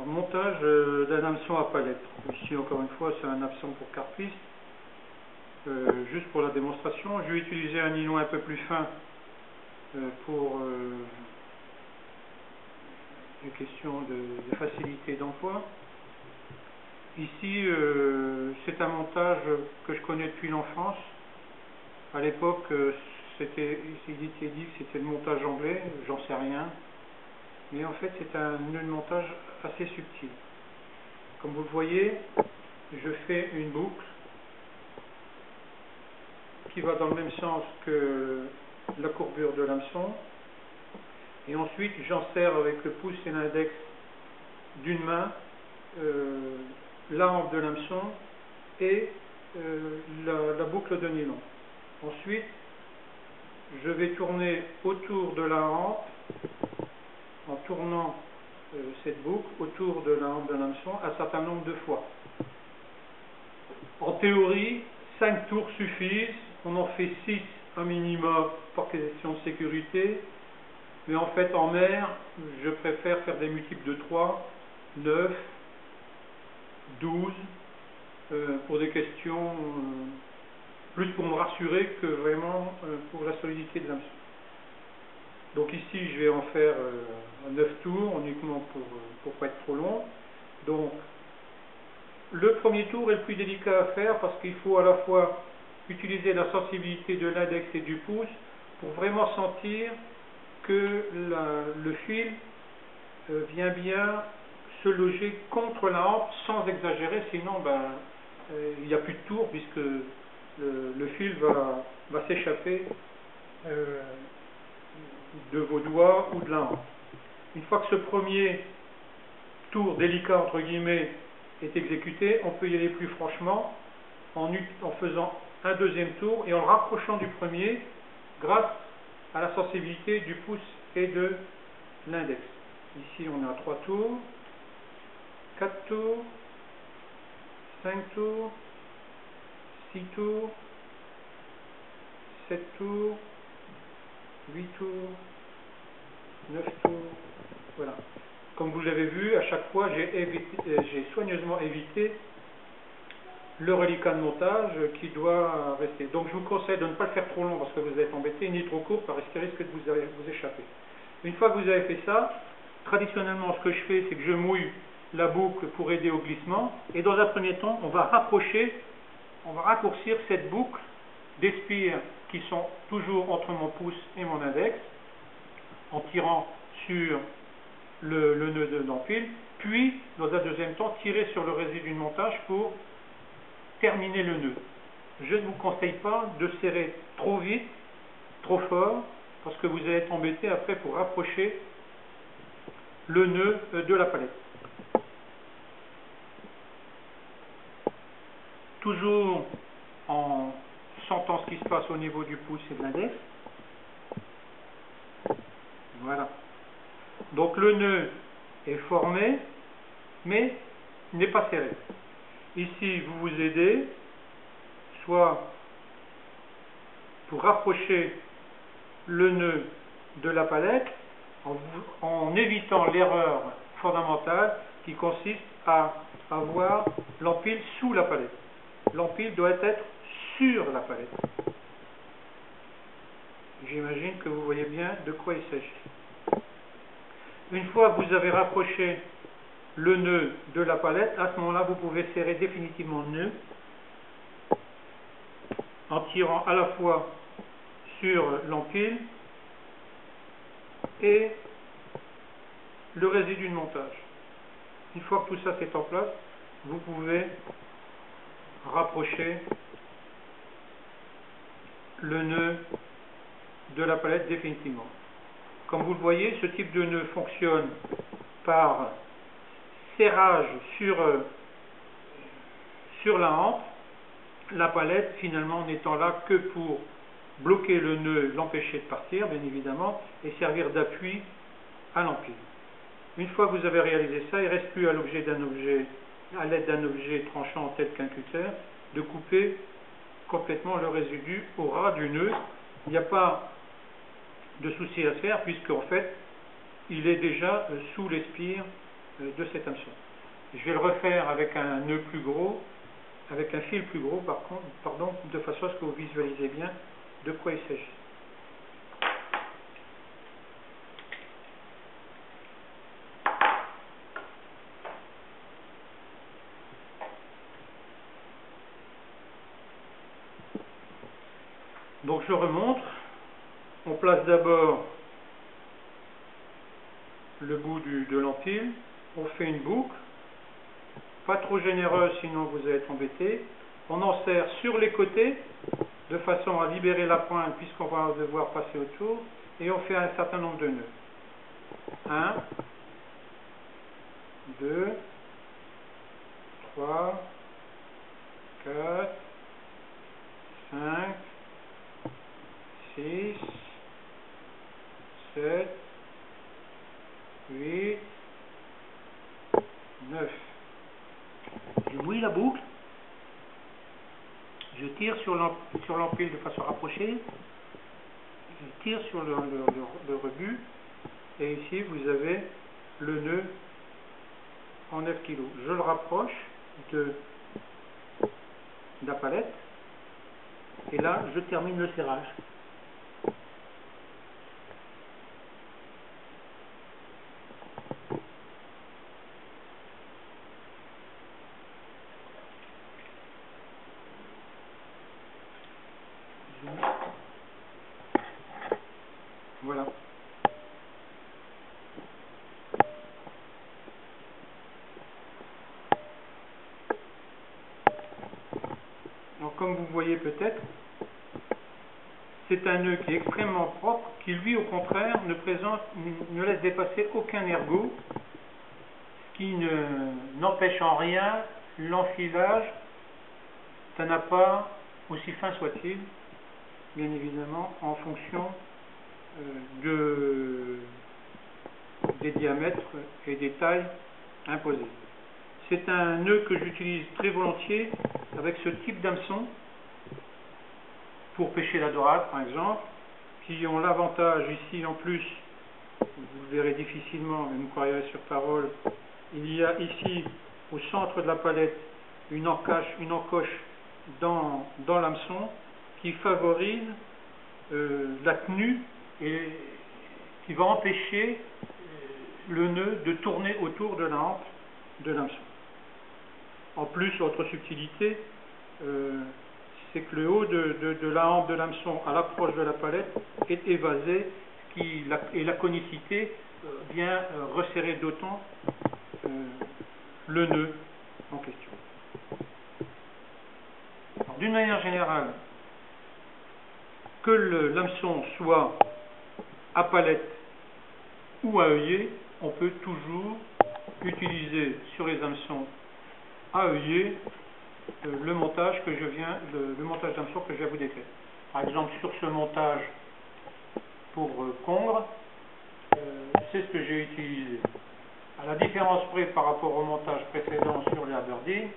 Montage d'un hameçon à palette. Ici encore une fois c'est un hameçon pour carpiste. Juste pour la démonstration, je vais utiliser un nylon un peu plus fin pour des questions de facilité d'emploi. Ici c'est un montage que je connais depuis l'enfance. À l'époque c'était dit que c'était le montage anglais, j'en sais rien. Mais en fait c'est un nœud de montage assez subtil. Comme vous le voyez, je fais une boucle qui va dans le même sens que la courbure de l'hameçon. Et ensuite j'en serre avec le pouce et l'index d'une main la hampe de l'hameçon et la boucle de nylon. Ensuite je vais tourner autour de la hampe en tournant cette boucle autour de la hampe de l'hameçon un certain nombre de fois. En théorie, 5 tours suffisent, on en fait 6 un minimum par question de sécurité, mais en fait en mer, je préfère faire des multiples de 3, 9, 12, pour des questions, plus pour me rassurer que vraiment pour la solidité de l'hameçon. Donc ici je vais en faire 9 tours uniquement pour pas être trop long. Donc le premier tour est le plus délicat à faire parce qu'il faut à la fois utiliser la sensibilité de l'index et du pouce pour vraiment sentir que le fil vient bien se loger contre la hampe sans exagérer, sinon il n'y a plus de tour puisque le fil va s'échapper de vos doigts ou de la hampe. Une fois que ce premier tour délicat entre guillemets est exécuté, on peut y aller plus franchement en faisant un deuxième tour et en le rapprochant du premier grâce à la sensibilité du pouce et de l'index. Ici on a 3 tours, 4 tours, 5 tours, 6 tours, 7 tours, 8 tours, 9 tours, voilà. Comme vous l'avez vu, à chaque fois j'ai soigneusement évité le reliquat de montage qui doit rester. Donc je vous conseille de ne pas le faire trop long parce que vous êtes embêté, ni trop court parce qu'il risque de vous échapper. Une fois que vous avez fait ça, traditionnellement ce que je fais c'est que je mouille la boucle pour aider au glissement et dans un premier temps on va raccourcir cette boucle des spires qui sont toujours entre mon pouce et mon index en tirant sur le nœud d'empile, puis dans un deuxième temps tirer sur le résidu de montage pour terminer le nœud. Je ne vous conseille pas de serrer trop vite, trop fort, parce que vous allez être embêté après pour rapprocher le nœud de la palette. Toujours en sentant ce qui se passe au niveau du pouce et de l'index. Voilà. Donc le nœud est formé, mais n'est pas serré. Ici, vous vous aidez, soit pour rapprocher le nœud de la palette, en évitant l'erreur fondamentale qui consiste à avoir l'empile sous la palette. L'empile doit être sur la palette. J'imagine que vous voyez bien de quoi il s'agit. Une fois que vous avez rapproché le nœud de la palette, à ce moment-là, vous pouvez serrer définitivement le nœud en tirant à la fois sur l'empile et le résidu de montage. Une fois que tout ça c'est en place, vous pouvez rapprocher le nœud de la palette définitivement. Comme vous le voyez, ce type de nœud fonctionne par serrage sur la hampe, la palette finalement n'étant là que pour bloquer le nœud, l'empêcher de partir bien évidemment, et servir d'appui à l'empile. Une fois que vous avez réalisé ça, il ne reste plus à l'aide d'un objet tranchant tel qu'un cutter, de couper complètement le résidu au ras du nœud. Il n'y a pas de souci à se faire puisque en fait il est déjà sous les spires de cet hameçon. Je vais le refaire avec un nœud plus gros, avec un fil plus gros pardon, de façon à ce que vous visualisez bien de quoi il s'agit. Donc je remontre, on place d'abord le bout de l'empile, on fait une boucle, pas trop généreuse sinon vous allez être embêté, on en serre sur les côtés de façon à libérer la pointe puisqu'on va devoir passer autour et on fait un certain nombre de nœuds. 1, 2, 3, 4, 5, 6, 7, 8, 9. Je mouille la boucle, je tire sur l'empile de façon rapprochée, je tire sur le rebut, et ici vous avez le nœud en 9 kg. Je le rapproche de la palette, et là je termine le serrage. Voilà. Donc comme vous voyez peut-être, c'est un nœud qui est extrêmement propre, qui lui au contraire ne laisse dépasser aucun ergot, ce qui n'empêche en rien l'enfilage d'un appât aussi fin soit-il, bien évidemment en fonction des diamètres et des tailles imposées. C'est un nœud que j'utilise très volontiers avec ce type d'hameçon pour pêcher la dorade par exemple, qui ont l'avantage ici en plus, vous le verrez difficilement, mais vous me croirez sur parole, il y a ici au centre de la palette une encoche dans l'hameçon qui favorise la tenue et qui va empêcher le nœud de tourner autour de la hampe de l'hameçon. En plus, autre subtilité, c'est que le haut de la hampe de l'hameçon à l'approche de la palette est évasé et la conicité vient resserrer d'autant le nœud en question. D'une manière générale, que l'hameçon soit à palette ou à œillet, on peut toujours utiliser sur les hameçons à œillet le montage d'hameçon que je viens vous décrire. Par exemple, sur ce montage pour congre, c'est ce que j'ai utilisé. À la différence près par rapport au montage précédent sur les Aberdeen,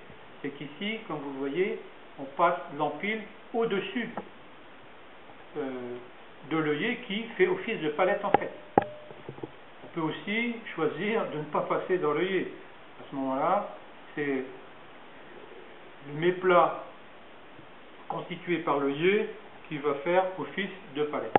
c'est qu'ici, comme vous le voyez, on passe l'empile au-dessus de l'œillet qui fait office de palette en fait. On peut aussi choisir de ne pas passer dans l'œillet. À ce moment-là, c'est le méplat constitué par l'œillet qui va faire office de palette.